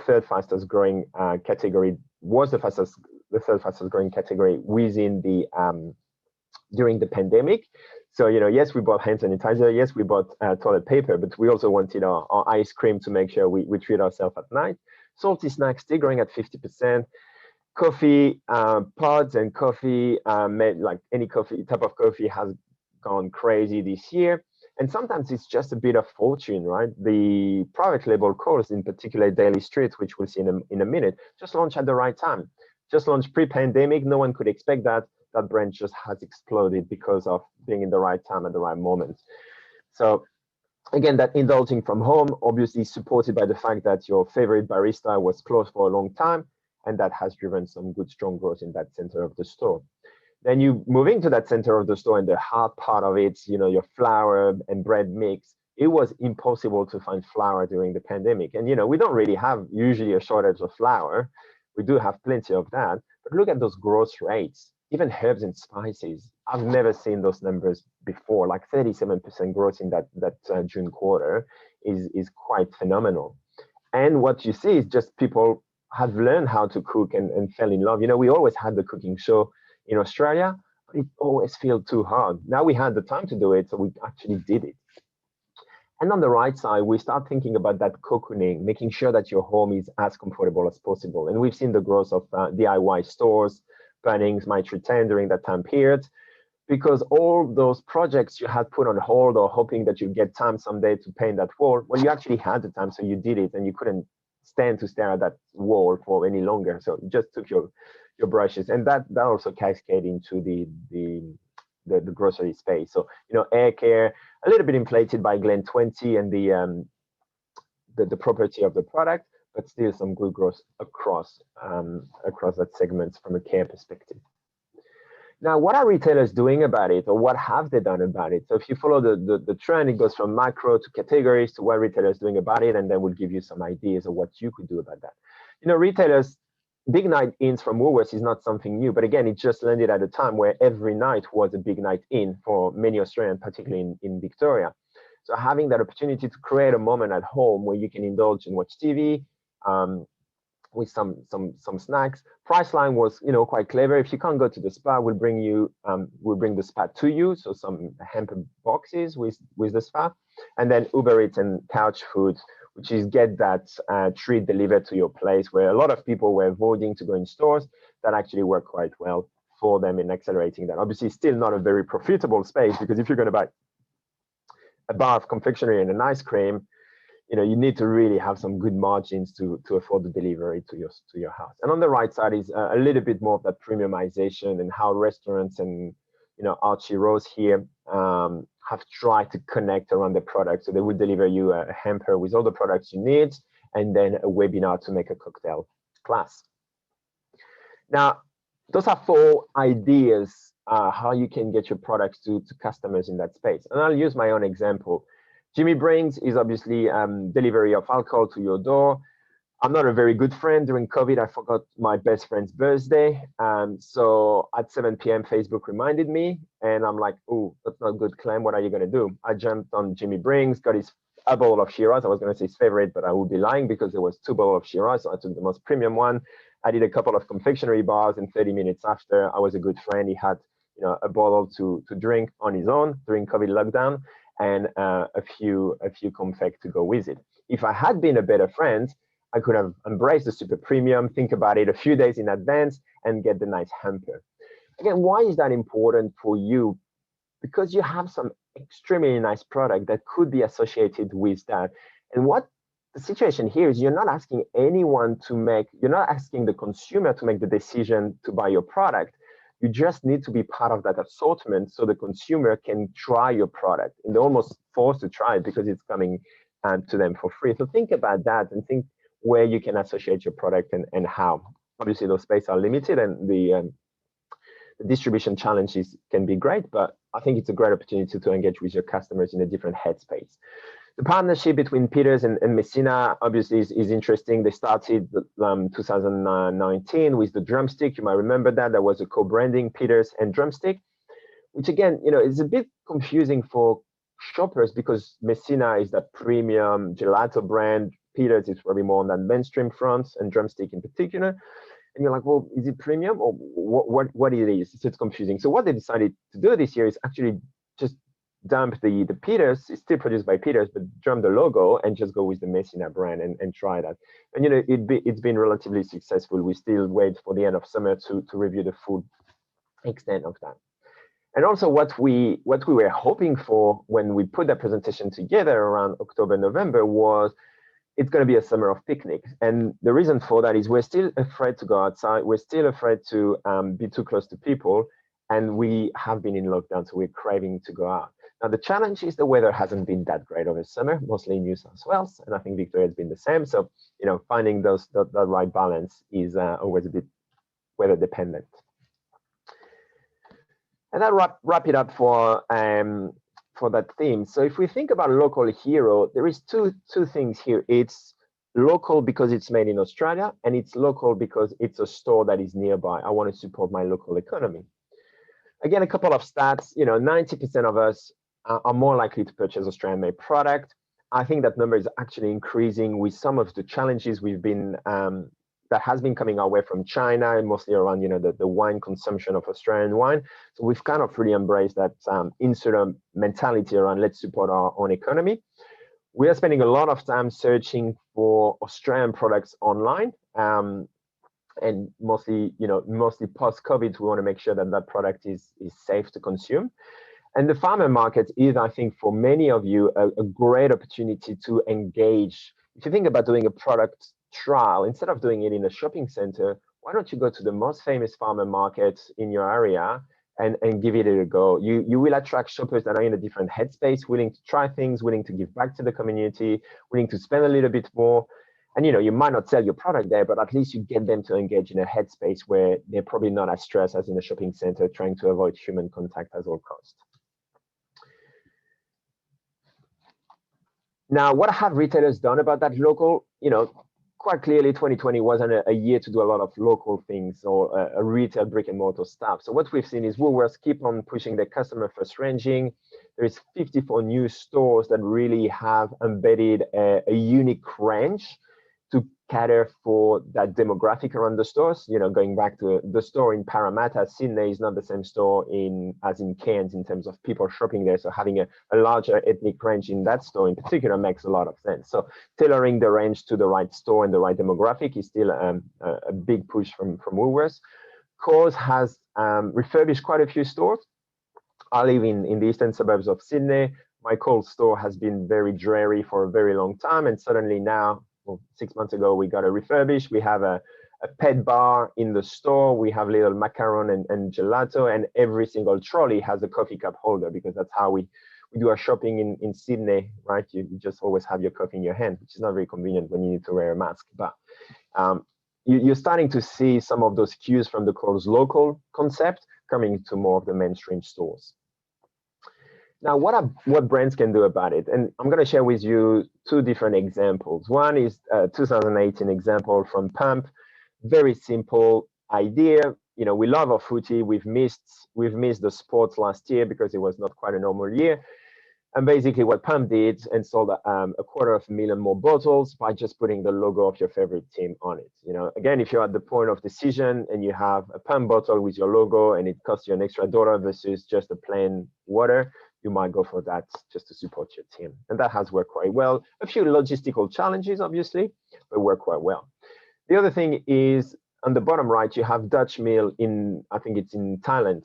third fastest growing category, was the third fastest growing category within during the pandemic. So, yes, we bought hand sanitizer. Yes, we bought toilet paper, but we also wanted our ice cream to make sure we treat ourselves at night. Salty snacks still growing at 50%. Coffee pods and coffee, like any coffee type of coffee, has gone crazy this year. And sometimes it's just a bit of fortune, right? The private label Coles, in particular Daily Street, which we'll see in a minute, just launched at the right time. Just launched pre-pandemic. No one could expect that. That brand just has exploded because of being in the right time at the right moment. So again, that indulging from home, obviously supported by the fact that your favorite barista was closed for a long time, and that has driven some good, strong growth in that center of the store. Then you move into that center of the store, and the hard part of it, your flour and bread mix. It was impossible to find flour during the pandemic. And, we don't really have usually a shortage of flour. We do have plenty of that. But look at those growth rates. Even herbs and spices, I've never seen those numbers before. Like 37% growth in that June quarter is quite phenomenal. And what you see is just people have learned how to cook and fell in love. We always had the cooking show in Australia, but it always felt too hard. Now we had the time to do it, so we actually did it. And on the right side, we start thinking about that cocooning, making sure that your home is as comfortable as possible. And we've seen the growth of DIY stores, Bunnings, Mitre 10 during that time period, because all those projects you had put on hold or hoping that you'd get time someday to paint that wall, well, you actually had the time, so you did it, and you couldn't stand to stare at that wall for any longer. So you just took your brushes, and that also cascaded into the grocery space. So air care, a little bit inflated by Glen 20 and the property of the product, but still some good growth across that segment from a care perspective. Now, what are retailers doing about it, or what have they done about it? So if you follow the trend, it goes from macro to categories to what retailers doing about it, and then we'll give you some ideas of what you could do about that. You know, retailers, big night ins from Woolworths is not something new, but again, it just landed at a time where every night was a big night in for many Australians, particularly in Victoria. So having that opportunity to create a moment at home where you can indulge and watch TV, with some snacks. Priceline was, you know, quite clever. If you can't go to the spa, we'll bring the spa to you. So some hamper boxes with the spa, and then Uber Eats and Couch Food, which is get that treat delivered to your place, where a lot of people were avoiding to go in stores. That actually worked quite well for them in accelerating that. Obviously, still not a very profitable space, because if you're going to buy a bar of confectionery and an ice cream, you know, you need to really have some good margins to afford the delivery to your house. And on the right side is a little bit more of that premiumization, and how restaurants and, you know, Archie Rose here have tried to connect around the product. So they will deliver you a hamper with all the products you need, and then a webinar to make a cocktail class. Now, those are 4 ideas how you can get your products to customers in that space. And I'll use my own example. Jimmy Brings is obviously delivery of alcohol to your door. I'm not a very good friend. During COVID, I forgot my best friend's birthday. So at 7 p.m., Facebook reminded me, and I'm like, oh, that's not a good claim. What are you going to do? I jumped on Jimmy Brings, got a bowl of Shiraz. I was going to say his favorite, but I would be lying, because there was 2 bowls of Shiraz. So I took the most premium one. I did a couple of confectionery bars, and 30 minutes after, I was a good friend. He had, you know, a bottle to drink on his own during COVID lockdown, and a few confect to go with it. If I had been a better friend, I could have embraced the super premium, think about it a few days in advance, and get the nice hamper. Again, why is that important for you? Because you have some extremely nice product that could be associated with that. And what the situation here is, you're not asking anyone to make, you're not asking the consumer to make the decision to buy your product. You just need to be part of that assortment, so the consumer can try your product, and they're almost forced to try it because it's coming to them for free. So think about that, and think where you can associate your product, and how. Obviously, those spaces are limited, and the distribution challenges can be great, but I think it's a great opportunity to engage with your customers in a different headspace. The partnership between Peters and Messina obviously is interesting. They started 2019 with the Drumstick. You might remember that. There was a co-branding, Peters and Drumstick, which again, you know, is a bit confusing for shoppers, because Messina is that premium gelato brand. Peters is probably more on that mainstream front, and Drumstick in particular. And you're like, well, is it premium, or what it is? So it's confusing. So what they decided to do this year is actually just dump the Peters. It's still produced by Peters, but dump the logo and just go with the Messina brand and try that. And you know, it's been relatively successful. We still wait for the end of summer to review the full extent of that. And also what we were hoping for when we put that presentation together around October, November, was it's going to be a summer of picnics. And the reason for that is we're still afraid to go outside. We're still afraid to be too close to people. And we have been in lockdown, so we're craving to go out. Now, the challenge is the weather hasn't been that great over summer, mostly in New South Wales. And I think Victoria has been the same. So, you know, finding that right balance is always a bit weather dependent. And that wrap it up for that theme. So if we think about local hero, there is two things here. It's local because it's made in Australia, and it's local because it's a store that is nearby. I want to support my local economy. Again, a couple of stats. You know, 90% of us are more likely to purchase Australian-made product. I think that number is actually increasing with some of the challenges we've been that has been coming our way from China, and mostly around, you know, the wine consumption of Australian wine. So we've kind of really embraced that insular mentality around let's support our own economy. We are spending a lot of time searching for Australian products online, and mostly post-COVID, we want to make sure that that product is safe to consume. And the farmer market is, I think, for many of you, a great opportunity to engage. If you think about doing a product trial, instead of doing it in a shopping center, why don't you go to the most famous farmer market in your area and give it a go? You will attract shoppers that are in a different headspace, willing to try things, willing to give back to the community, willing to spend a little bit more. And you might not sell your product there, but at least you get them to engage in a headspace where they're probably not as stressed as in a shopping center, trying to avoid human contact at all costs. Now, what have retailers done about that local? Quite clearly, 2020 wasn't a year to do a lot of local things or a retail brick and mortar stuff. So what we've seen is Woolworths keep on pushing their customer first ranging. There's 54 new stores that really have embedded a unique range to cater for that demographic around the stores. Going back to the store in Parramatta, Sydney is not the same store as in Cairns in terms of people shopping there. So having a larger ethnic range in that store in particular makes a lot of sense. So tailoring the range to the right store and the right demographic is still a big push from Woolworths. Coles has refurbished quite a few stores. I live in the eastern suburbs of Sydney. My Coles store has been very dreary for a very long time, and suddenly now, 6 months ago, we got a refurbish. We have a pet bar in the store. We have little macaron and gelato, and every single trolley has a coffee cup holder, because that's how we do our shopping in Sydney, right? You just always have your coffee in your hand, which is not very convenient when you need to wear a mask. But you're starting to see some of those cues from the Coles local concept coming to more of the mainstream stores. Now, what brands can do about it? And I'm going to share with you two different examples. One is a 2018 example from Pump. Very simple idea. We love our footy. We've missed the sports last year because it was not quite a normal year. And basically what Pump did and sold 250,000 more bottles by just putting the logo of your favorite team on it. Again, if you're at the point of decision and you have a Pump bottle with your logo and it costs you an extra $1 versus just a plain water, you might go for that just to support your team. And that has worked quite well. A few logistical challenges, obviously, but worked quite well. The other thing is on the bottom right, you have Dutch Mill I think it's in Thailand.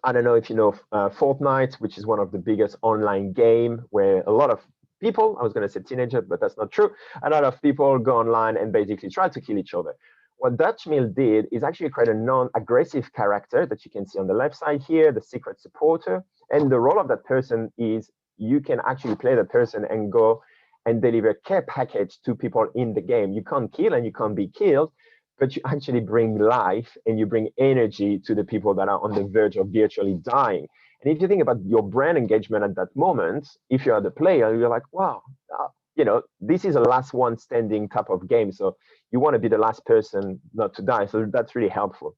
I don't know if you know Fortnite, which is one of the biggest online game where a lot of people, I was going to say teenagers, but that's not true. A lot of people go online and basically try to kill each other. What Dutch Mill did is actually create a non-aggressive character that you can see on the left side here, the secret supporter. And the role of that person is you can actually play the person and go and deliver care package to people in the game. You can't kill and you can't be killed, but you actually bring life and you bring energy to the people that are on the verge of virtually dying. And if you think about your brand engagement at that moment, if you're the player, you're like, wow, this is a last one standing type of game. So you want to be the last person not to die. So that's really helpful.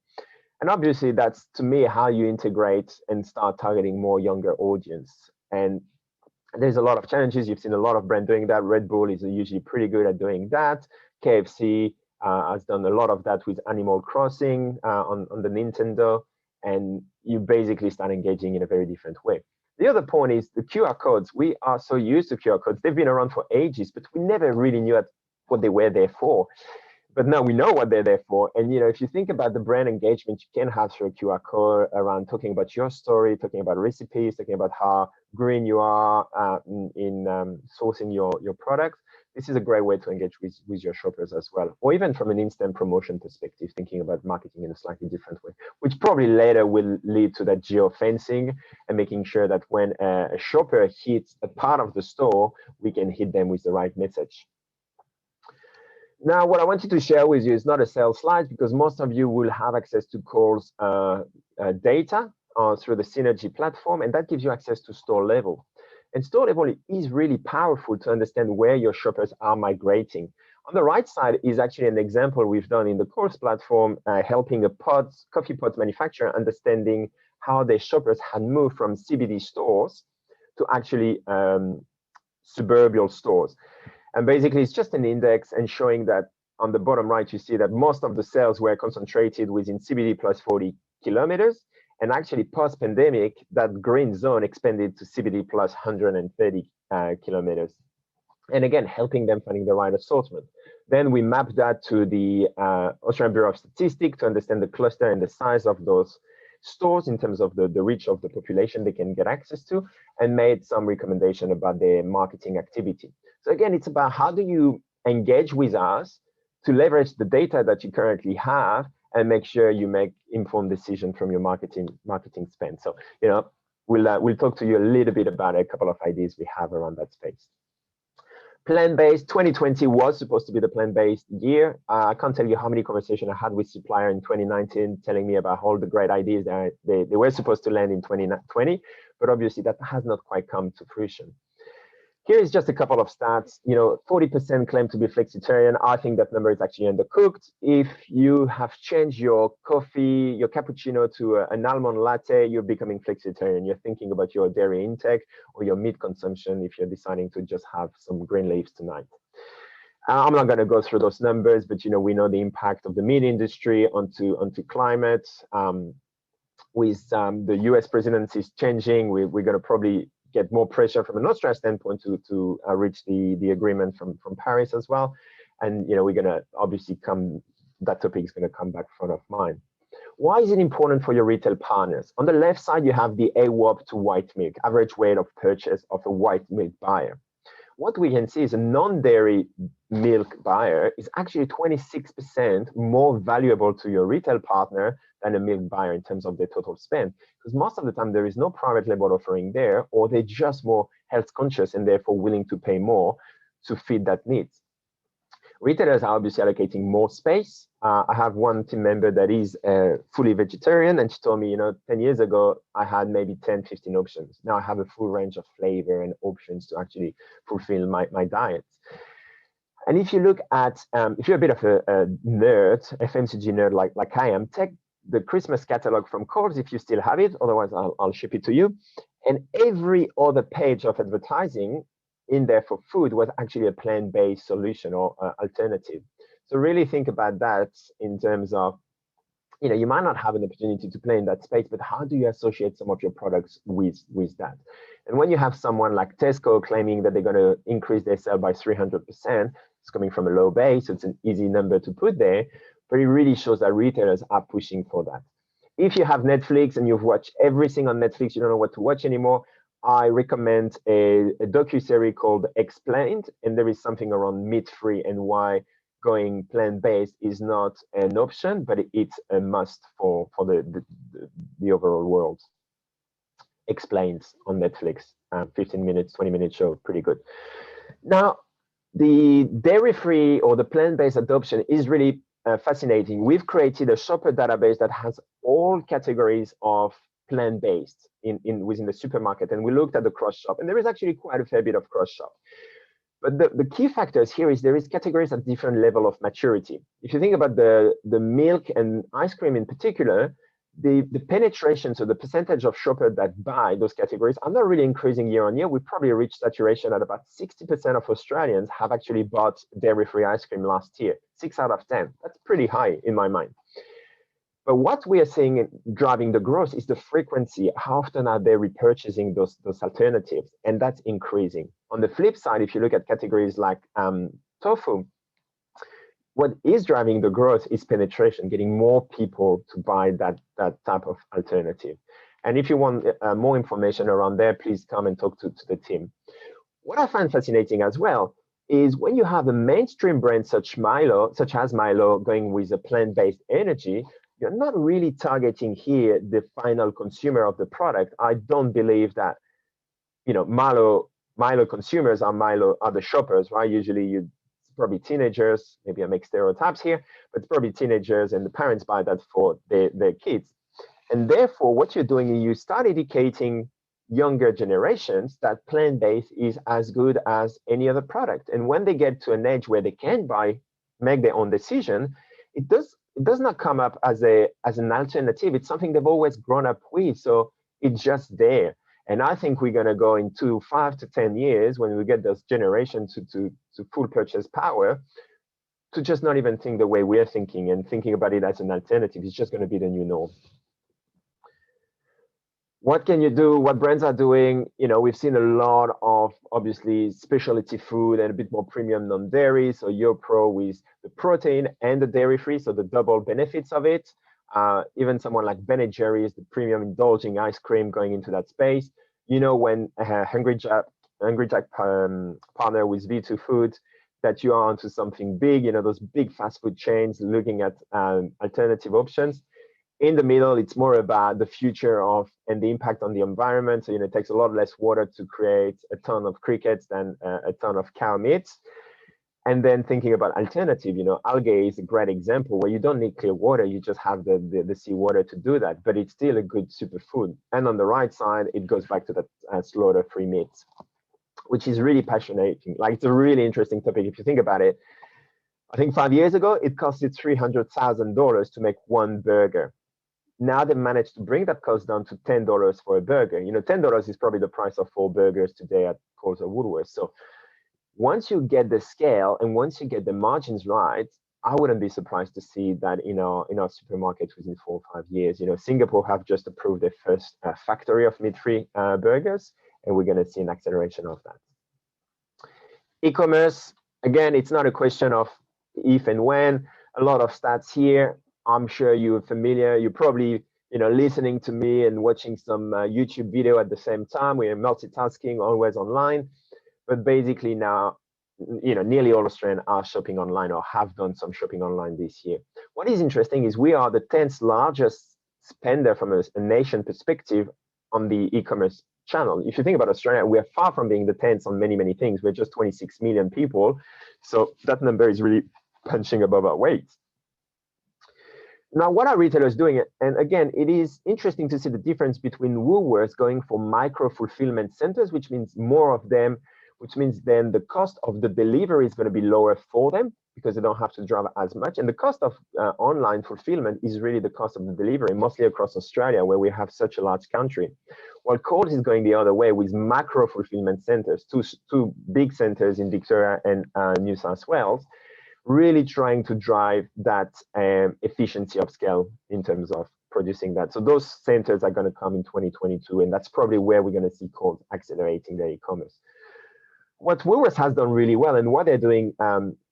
And obviously that's, to me, how you integrate and start targeting more younger audience. And there's a lot of challenges. You've seen a lot of brands doing that. Red Bull is usually pretty good at doing that. KFC has done a lot of that with Animal Crossing on the Nintendo. And you basically start engaging in a very different way. The other point is the QR codes. We are so used to QR codes. They've been around for ages, but we never really knew what they were there for. But now we know what they're there for. And if you think about the brand engagement you can have through a QR code around talking about your story, talking about recipes, talking about how green you are in sourcing your products, this is a great way to engage with your shoppers as well. Or even from an instant promotion perspective, thinking about marketing in a slightly different way, which probably later will lead to that geofencing and making sure that when a shopper hits a part of the store, we can hit them with the right message. Now, what I wanted to share with you is not a sales slide, because most of you will have access to Coles data through the Synergy platform, and that gives you access to store level. And store level is really powerful to understand where your shoppers are migrating. On the right side is actually an example we've done in the Coles platform, helping a coffee pods manufacturer understanding how their shoppers had moved from CBD stores to actually suburban stores. And basically, it's just an index and showing that on the bottom right, you see that most of the sales were concentrated within CBD plus 40 kilometers. And actually, post-pandemic, that green zone expanded to CBD plus 130 kilometers. And again, helping them finding the right assortment. Then we mapped that to the Australian Bureau of Statistics to understand the cluster and the size of those stores in terms of the reach of the population they can get access to, and made some recommendation about their marketing activity. So again, it's about how do you engage with us to leverage the data that you currently have and make sure you make informed decisions from your marketing spend. So we'll talk to you a little bit about a couple of ideas we have around that space. Plant-based, 2020 was supposed to be the plant-based year. I can't tell you how many conversations I had with supplier in 2019 telling me about all the great ideas that they were supposed to land in 2020, but obviously that has not quite come to fruition. Here is just a couple of stats. 40% claim to be flexitarian. I think that number is actually undercooked. If you have changed your coffee, your cappuccino to an almond latte, you're becoming flexitarian. You're thinking about your dairy intake or your meat consumption if you're deciding to just have some green leaves tonight. I'm not going to go through those numbers, but we know the impact of the meat industry onto climate. With the US presidency changing, we're going to probably get more pressure from an Australia standpoint to reach the agreement from Paris as well. And we're going to obviously that topic is going to come back front of mind. Why is it important for your retail partners? On the left side, you have the AWOP to white milk, average weight of purchase of a white milk buyer. What we can see is a non-dairy milk buyer is actually 26% more valuable to your retail partner than a milk buyer in terms of their total spend. Because most of the time there is no private label offering there, or they're just more health conscious and therefore willing to pay more to feed that need. Retailers are obviously allocating more space. I have one team member that is fully vegetarian, and she told me, 10 years ago, I had maybe 10, 15 options. Now I have a full range of flavor and options to actually fulfill my diet. And if you look at, if you're a bit of a nerd, FMCG nerd like I am, take the Christmas catalog from Coles if you still have it, otherwise I'll ship it to you. And every other page of advertising in there for food was actually a plant-based solution or alternative. So really think about that in terms of, you might not have an opportunity to play in that space, but how do you associate some of your products with that? And when you have someone like Tesco claiming that they're going to increase their sale by 300%, it's coming from a low base, so it's an easy number to put there, but it really shows that retailers are pushing for that. If you have Netflix and you've watched everything on Netflix, you don't know what to watch anymore, I recommend a docuseries called Explained, and there is something around meat-free and why going plant-based is not an option, but it's a must for the overall world. Explained on Netflix, 15 minutes, 20-minute show, pretty good. Now, the dairy-free or the plant-based adoption is really fascinating. We've created a shopper database that has all categories of plant-based within the supermarket, and we looked at the cross-shop, and there is actually quite a fair bit of cross-shop. But the key factors here is there is categories at different level of maturity. If you think about the milk and ice cream in particular, the penetration, so the percentage of shoppers that buy those categories are not really increasing year on year. We probably reached saturation at about 60% of Australians have actually bought dairy-free ice cream last year, 6 out of 10. That's pretty high in my mind. But what we are seeing driving the growth is the frequency. How often are they repurchasing those alternatives? And that's increasing. On the flip side, if you look at categories like tofu, what is driving the growth is penetration, getting more people to buy that type of alternative. And if you want more information around there, please come and talk to the team. What I find fascinating as well is when you have a mainstream brand such as Milo going with a plant-based energy, you're not really targeting here the final consumer of the product. I don't believe that, Milo consumers are the shoppers, right? Usually it's probably teenagers, maybe I make stereotypes here, but it's probably teenagers and the parents buy that for their kids. And therefore, what you're doing is you start educating younger generations that plant-based is as good as any other product. And when they get to an age where they can make their own decision, it does not come up as an alternative. It's something they've always grown up with, so it's just there. And I think we're going to go into 5 to 10 years when we get those generations to full purchase power, to just not even think the way we're thinking and thinking about it as an alternative. It's just going to be the new norm. What can you do? What brands are doing? We've seen a lot of obviously specialty food and a bit more premium non-dairy. So YoPro with the protein and the dairy-free, so the double benefits of it. Even someone like Ben & Jerry's, the premium indulging ice cream going into that space. When Hungry Jack partner with V2 Food, that you are onto something big, those big fast food chains looking at alternative options. In the middle, it's more about the future of and the impact on the environment. So, it takes a lot less water to create a ton of crickets than a ton of cow meat. And then thinking about alternative, algae is a great example where you don't need clear water, you just have the seawater to do that, but it's still a good superfood. And on the right side, it goes back to that slaughter-free meat, which is really passionate. Like, it's a really interesting topic. If you think about it, I think 5 years ago, it costed $300,000 to make one burger. Now they've managed to bring that cost down to $10 for a burger. $10 is probably the price of 4 burgers today at Coles or Woolworths. So once you get the scale and once you get the margins right, I wouldn't be surprised to see that in our supermarkets within 4 or 5 years. Singapore have just approved their first factory of meat-free burgers, and we're going to see an acceleration of that. E-commerce, again, it's not a question of if and when. A lot of stats here. I'm sure you're familiar. You're probably listening to me and watching some YouTube video at the same time. We're multitasking, always online. But basically now, nearly all Australians are shopping online or have done some shopping online this year. What is interesting is we are the 10th largest spender from a nation perspective on the e-commerce channel. If you think about Australia, we are far from being the 10th on many, many things. We're just 26 million people. So that number is really punching above our weight. Now, what are retailers doing? And again, it is interesting to see the difference between Woolworths going for micro fulfillment centers, which means more of them, which means then the cost of the delivery is going to be lower for them because they don't have to drive as much. And the cost of online fulfillment is really the cost of the delivery, mostly across Australia, where we have such a large country. While Coles is going the other way with macro fulfillment centers, two big centers in Victoria and New South Wales, really trying to drive that efficiency of scale in terms of producing that. So those centers are going to come in 2022, and that's probably where we're going to see Coles accelerating their e-commerce. What Woolworths has done really well and what they're doing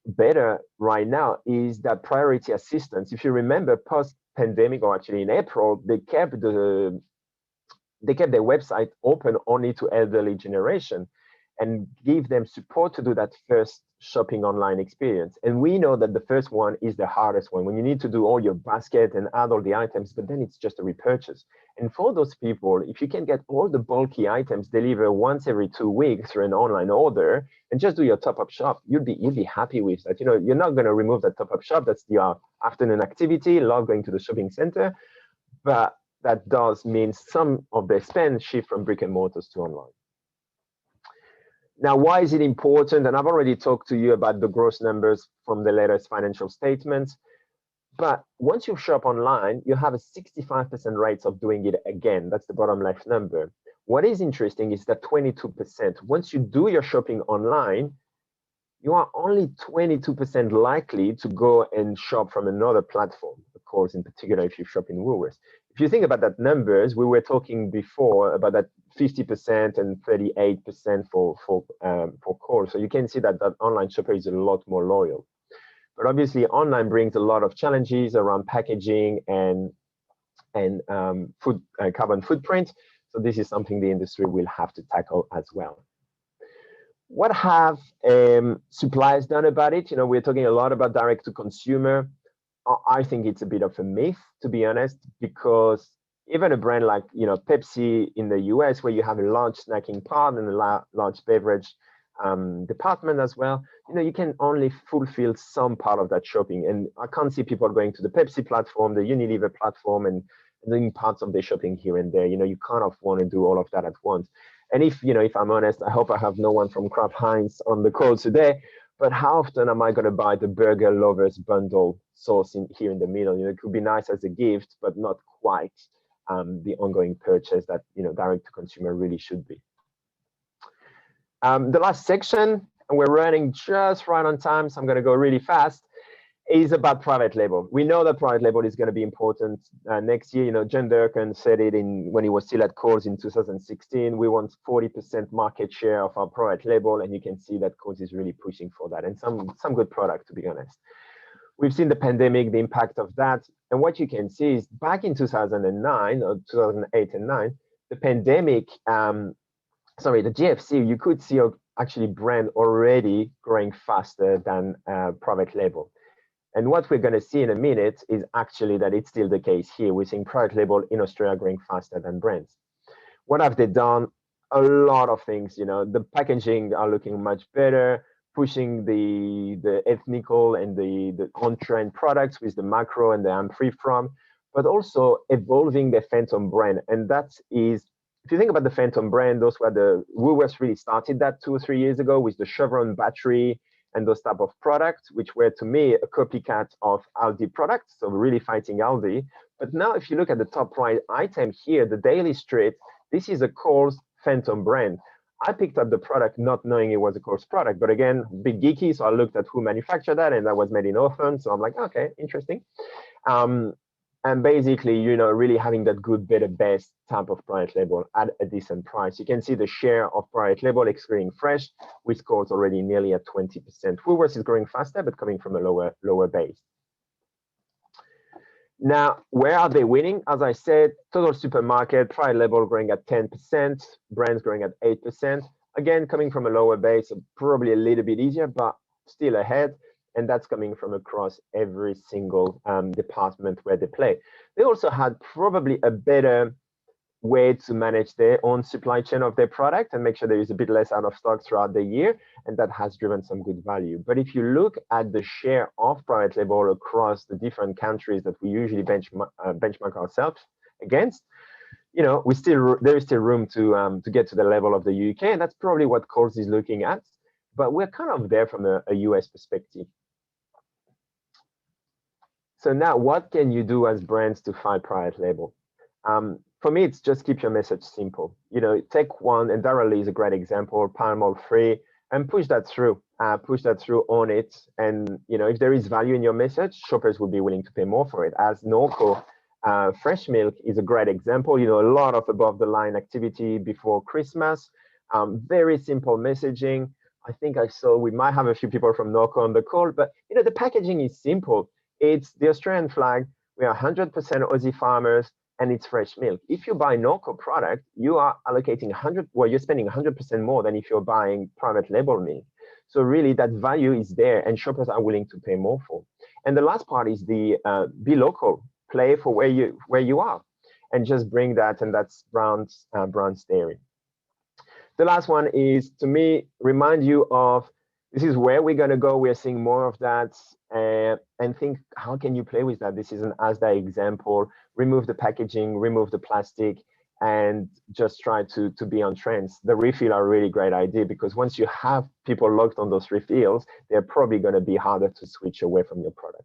better right now is that priority assistance. If you remember, post-pandemic, or actually in April, they kept their website open only to elderly generation and give them support to do that first shopping online experience. And we know that the first one is the hardest one, when you need to do all your basket and add all the items, but then it's just a repurchase. And for those people, if you can get all the bulky items delivered once every 2 weeks through an online order and just do your top-up shop, you'll be happy with that. You're not going to remove that top-up shop. That's the afternoon activity, love going to the shopping center, but that does mean some of their spend shift from brick and mortars to online. Now, why is it important? And I've already talked to you about the gross numbers from the latest financial statements. But once you shop online, you have a 65% rate of doing it again. That's the bottom left number. What is interesting is that 22%, once you do your shopping online, you are only 22% likely to go and shop from another platform, of course, in particular, if you shop in Woolworths. If you think about that numbers, we were talking before about that 50% and 38% for Coles. So you can see that that online shopper is a lot more loyal. But obviously, online brings a lot of challenges around packaging and carbon footprint. So this is something the industry will have to tackle as well. What have suppliers done about it? We're talking a lot about direct to consumer. I think it's a bit of a myth, to be honest, because even a brand like Pepsi in the US, where you have a large snacking part and a large beverage department as well, you can only fulfill some part of that shopping. And I can't see people going to the Pepsi platform, the Unilever platform, and doing parts of their shopping here and there. You kind of want to do all of that at once. And if I'm honest, I hope I have no one from Kraft Heinz on the call today, but how often am I going to buy the Burger Lovers bundle sauce here in the middle? It could be nice as a gift, but not quite the ongoing purchase that direct to consumer really should be. The last section, and we're running just right on time, so I'm going to go really fast, is about private label. We know that private label is going to be important next year. John Durkan said it when he was still at Coles in 2016. We want 40% market share of our private label, and you can see that Coles is really pushing for that, and some good product, to be honest. We've seen the pandemic, the impact of that, and what you can see is back in 2009 or 2008 and 9, the pandemic, the GFC, you could see actually brand already growing faster than private label. And what we're going to see in a minute is actually that it's still the case here. We're seeing private label in Australia growing faster than brands. What have they done? A lot of things. The packaging are looking much better, pushing the ethnical and the on-trend products with the macro and the I'm free from, but also evolving the Phantom brand. And that is, if you think about the Phantom brand, those were the Woolworths really started that 2 or 3 years ago with the Chevron battery and those type of products, which were to me a copycat of Aldi products, so really fighting Aldi. But now, if you look at the top right item here, the Daily Street, this is a Coles Phantom brand. I picked up the product not knowing it was a Coles product, but again, big geeky, so I looked at who manufactured that, and that was made in Hawthorne. So I'm like, okay, interesting. And basically, really having that good, better, best type of private label at a decent price. You can see the share of private label excluding fresh, with Coles already nearly at 20%. Woolworths is growing faster, but coming from a lower base. Now, where are they winning? As I said, total supermarket, private label growing at 10%, brands growing at 8%. Again, coming from a lower base, so probably a little bit easier, but still ahead. And that's coming from across every single department where they play. They also had probably a better way to manage their own supply chain of their product and make sure there is a bit less out of stock throughout the year, and that has driven some good value. But if you look at the share of private label across the different countries that we usually benchmark ourselves against, there is still room to get to the level of the UK, and that's probably what Coles is looking at. But we're kind of there from a US perspective. So now, what can you do as brands to fight private label? For me, it's just keep your message simple. Take one, and Dara Lee is a great example, palm oil free, and push that through, on it. And, if there is value in your message, shoppers will be willing to pay more for it. As Norco, fresh milk is a great example, a lot of above the line activity before Christmas, very simple messaging. I think we might have a few people from Norco on the call, but, the packaging is simple. It's the Australian flag. We are 100% Aussie farmers, and it's fresh milk. If you buy Norco product, you are allocating you're spending 100% more than if you're buying private label milk. So really, that value is there, and shoppers are willing to pay more for. And the last part is the be local, play for where you are, and just bring that, and that's Brown's Dairy. The last one is, to me, remind you of this is where we're going to go. We're seeing more of that, and think, how can you play with that? This is an Asda example. Remove the packaging, remove the plastic, and just try to be on trends. The refill are a really great idea, because once you have people locked on those refills, they're probably going to be harder to switch away from your product.